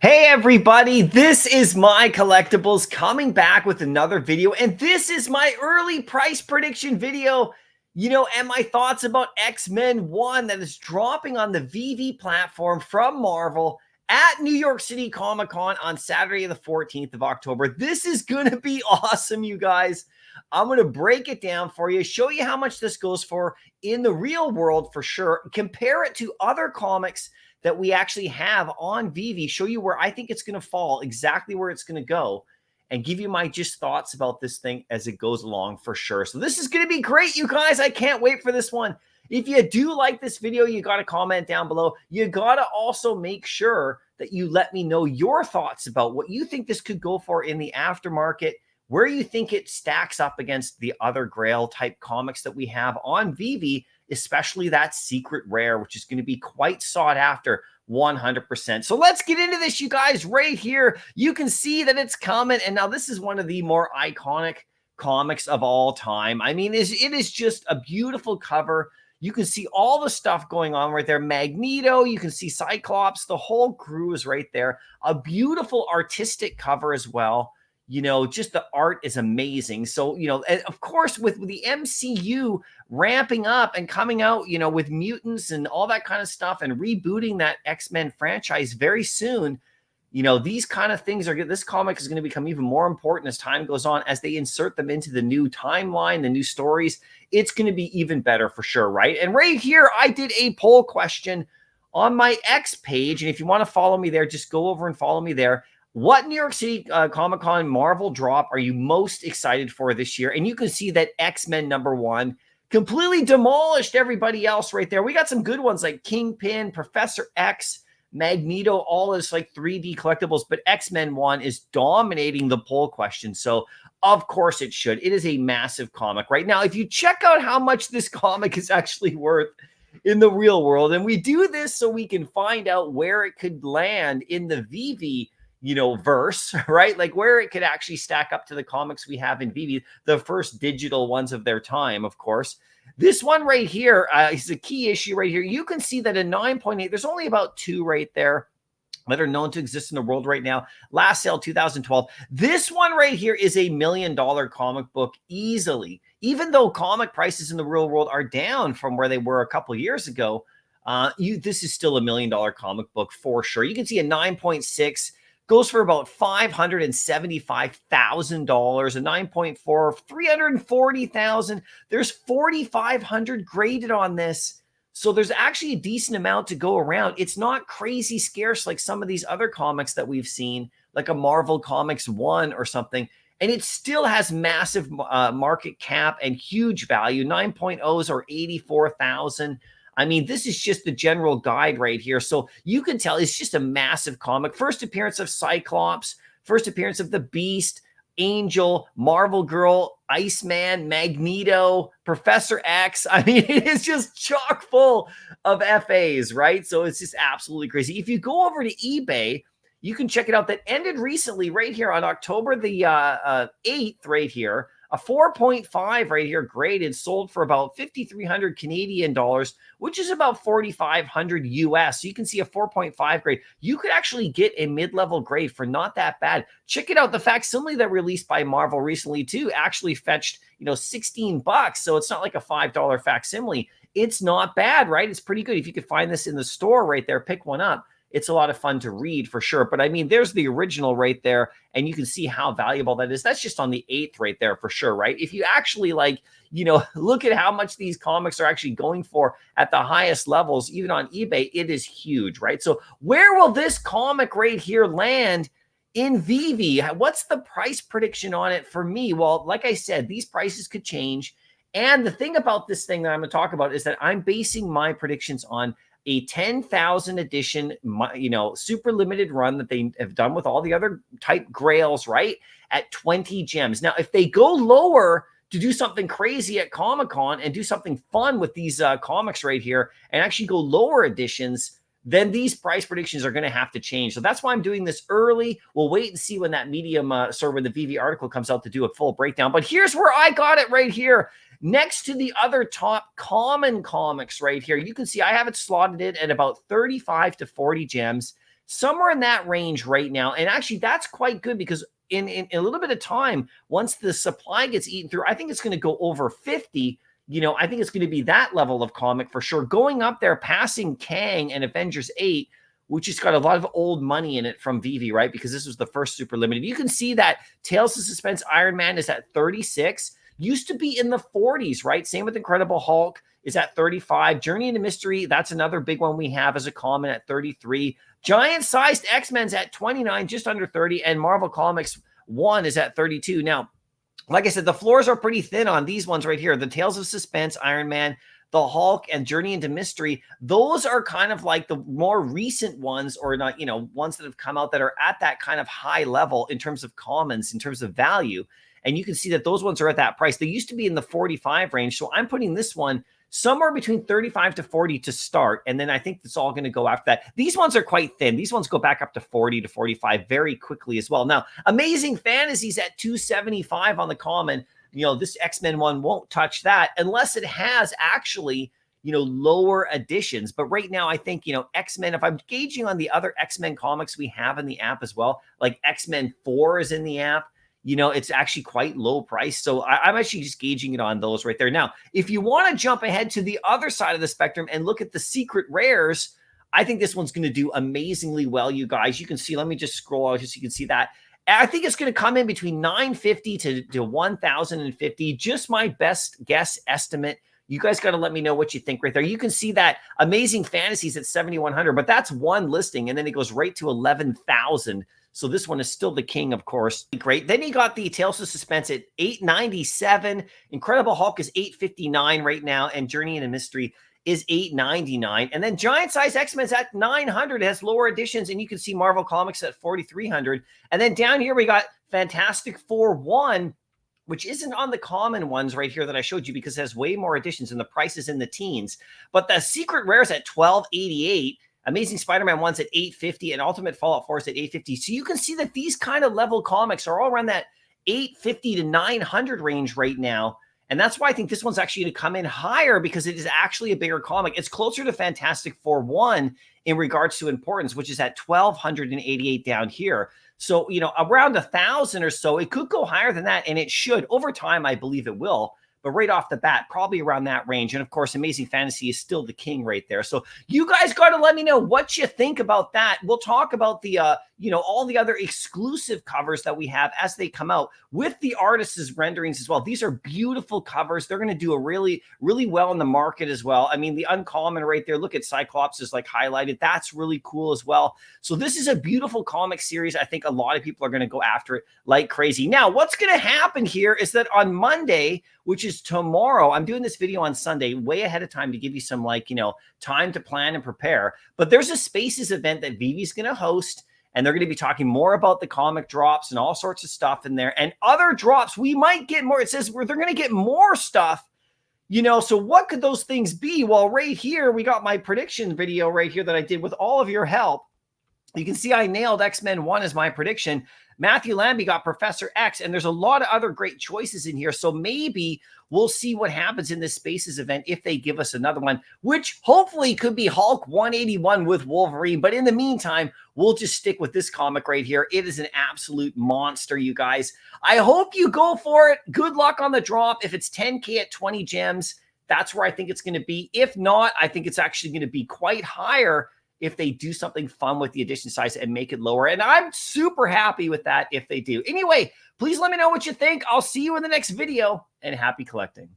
Hey everybody, this is MyCollectables coming back with another video, and this is my early price prediction video, and my thoughts about X-Men 1 that is dropping on the Veve platform from Marvel at New York City Comic Con on Saturday the 14th of October. This is going to be awesome, you guys. I'm going to break it down for you, show you how much this goes for in the real world for sure, compare it to other comics that we actually have on Veve, show you where I think it's going to fall, exactly where it's going to go, and give you my just thoughts about this thing as it goes along for sure. So this is going to be great, you guys. I can't wait for this one. If you do like this video, you got to comment down below. You got to also make sure that you let me know your thoughts about what you think this could go for in the aftermarket, where you think it stacks up against the other Grail type comics that we have on Veve, especially that secret rare, which is going to be quite sought after 100%. So let's get into this, you guys. Right here, you can see that it's coming. And now this is one of the more iconic comics of all time. I mean, it is just a beautiful cover. You can see all the stuff going on right there. Magneto, you can see Cyclops, the whole crew is right there. A beautiful artistic cover as well. Just the art is amazing. So, and of course, with the MCU ramping up and coming out, with mutants and all that kind of stuff and rebooting that X-Men franchise very soon, these kind of things are good. This comic is going to become even more important as time goes on, as they insert them into the new timeline, the new stories. It's going to be even better for sure, right? And right here, I did a poll question on my X page. And if you want to follow me there, just go over and follow me there. What New York City Comic-Con Marvel drop are you most excited for this year? And you can see that X-Men #1 completely demolished everybody else right there. We got some good ones like Kingpin, Professor X, Magneto, all this like 3D collectibles, but X-Men 1 is dominating the poll question. So of course it should. It is a massive comic right now. If you check out how much this comic is actually worth in the real world, and we do this so we can find out where it could land in the Veve verse, right? Like where it could actually stack up to the comics we have in Veve, the first digital ones of their time, of course. This one right here is a key issue right here. You can see that a 9.8, there's only about 2 right there that are known to exist in the world right now. Last sale 2012. This one right here is a $1 million comic book easily. Even though comic prices in the real world are down from where they were a couple years ago, this is still a $1 million comic book for sure. You can see a 9.6 goes for about $575,000, a 9.4, $340,000. There's 4,500 graded on this. So there's actually a decent amount to go around. It's not crazy scarce like some of these other comics that we've seen, like a Marvel Comics 1 or something. And it still has massive market cap and huge value. 9.0s are 84,000. I mean, this is just the general guide right here. So you can tell it's just a massive comic. First appearance of Cyclops, first appearance of the Beast, Angel, Marvel Girl, Iceman, Magneto, Professor X. I mean, it is just chock full of FAs, right? So it's just absolutely crazy. If you go over to eBay, you can check it out. That ended recently right here on October the 8th right here. A 4.5 right here graded, sold for about 5,300 Canadian dollars, which is about 4,500 US. So you can see a 4.5 grade. You could actually get a mid-level grade for not that bad. Check it out. The facsimile that released by Marvel recently too actually fetched, $16. So it's not like a $5 facsimile. It's not bad, right? It's pretty good. If you could find this in the store right there, pick one up. It's a lot of fun to read for sure. But I mean, there's the original right there, and you can see how valuable that is. That's just on the 8th right there for sure, right? If you actually look at how much these comics are actually going for at the highest levels, even on eBay, it is huge, right? So where will this comic right here land in Veve? What's the price prediction on it for me? Well, like I said, these prices could change. And the thing about this thing that I'm going to talk about is that I'm basing my predictions on a 10,000 edition, super limited run that they have done with all the other type Grails, right? At 20 gems. Now, if they go lower to do something crazy at Comic-Con and do something fun with these comics right here and actually go lower editions, then these price predictions are going to have to change. So that's why I'm doing this early. We'll wait and see when that Medium server, the Veve article comes out to do a full breakdown. But here's where I got it right here. Next to the other top common comics right here, you can see I have it slotted in at about 35 to 40 gems. somewhere in that range right now. And actually, that's quite good because in a little bit of time, once the supply gets eaten through, I think it's going to go over 50. I think it's going to be that level of comic for sure. Going up there, passing Kang and Avengers 8, which has got a lot of old money in it from Veve, right? Because this was the first super limited. You can see that Tales of Suspense Iron Man is at 36. Used to be in the 40s, right? Same with Incredible Hulk is at 35. Journey into Mystery, that's another big one we have as a common at 33. Giant-sized X-Men's at 29, just under 30. And Marvel Comics 1 is at 32. Now, like I said, the floors are pretty thin on these ones right here. The Tales of Suspense, Iron Man, the Hulk, and Journey into Mystery. Those are kind of like the more recent ones, or not, ones that have come out that are at that kind of high level in terms of commons, in terms of value. And you can see that those ones are at that price. They used to be in the 45 range. So I'm putting this one somewhere between 35 to 40 to start. And then I think it's all going to go after that. These ones are quite thin. These ones go back up to 40 to 45 very quickly as well. Now, Amazing Fantasies at 275 on the common. This X-Men one won't touch that unless it has actually, lower additions. But right now, I think, X-Men, if I'm gauging on the other X-Men comics we have in the app as well, like X-Men 4 is in the app, it's actually quite low price. So I'm actually just gauging it on those right there. Now, if you want to jump ahead to the other side of the spectrum and look at the secret rares, I think this one's going to do amazingly well, you guys. You can see, let me just scroll out just so you can see that. I think it's going to come in between 950 to 1,050. Just my best guess estimate. You guys got to let me know what you think right there. You can see that Amazing Fantasies at 7,100, but that's one listing, and then it goes right to 11,000. So this one is still the king, of course. Great. Then you got the Tales of Suspense at 897. Incredible Hulk is 859 right now, and Journey into Mystery is 899. And then Giant Size X-Men's at 900. It has lower editions, and you can see Marvel Comics at 4,300. And then down here we got Fantastic Four 1, which isn't on the common ones right here that I showed you because it has way more editions and the price is in the teens. But the secret rares at 1288. Amazing Spider-Man 1's at 850 and Ultimate Fallout 4 is at 850. So you can see that these kind of level comics are all around that 850 to 900 range right now. And that's why I think this one's actually going to come in higher because it is actually a bigger comic. It's closer to Fantastic Four 1 in regards to importance, which is at 1,288 down here. So, around 1,000 or so, it could go higher than that, and it should. Over time, I believe it will. But right off the bat, probably around that range. And of course, Amazing Fantasy is still the king right there. So you guys got to let me know what you think about that. We'll talk about the, all the other exclusive covers that we have as they come out with the artists' renderings as well. These are beautiful covers. They're going to do a really, really well in the market as well. I mean, the uncommon right there. Look at Cyclops is like highlighted. That's really cool as well. So this is a beautiful comic series. I think a lot of people are going to go after it like crazy. Now, what's going to happen here is that on Monday, which is tomorrow, I'm doing this video on Sunday way ahead of time to give you some time to plan and prepare. But there's a Spaces event that Veve's going to host, and they're going to be talking more about the comic drops and all sorts of stuff in there and other drops. We might get more. It says they're going to get more stuff, so what could those things be? Well, right here, we got my prediction video right here that I did with all of your help. You can see I nailed X-Men 1 as my prediction. Matthew Lambie got Professor X, and there's a lot of other great choices in here. So maybe we'll see what happens in this Spaces event if they give us another one, which hopefully could be Hulk 181 with Wolverine. But in the meantime, we'll just stick with this comic right here. It is an absolute monster, you guys. I hope you go for it. Good luck on the drop. If it's 10K at 20 gems, that's where I think it's going to be. If not, I think it's actually going to be quite higher if they do something fun with the edition size and make it lower. And I'm super happy with that if they do. Anyway, please let me know what you think. I'll see you in the next video, and happy collecting.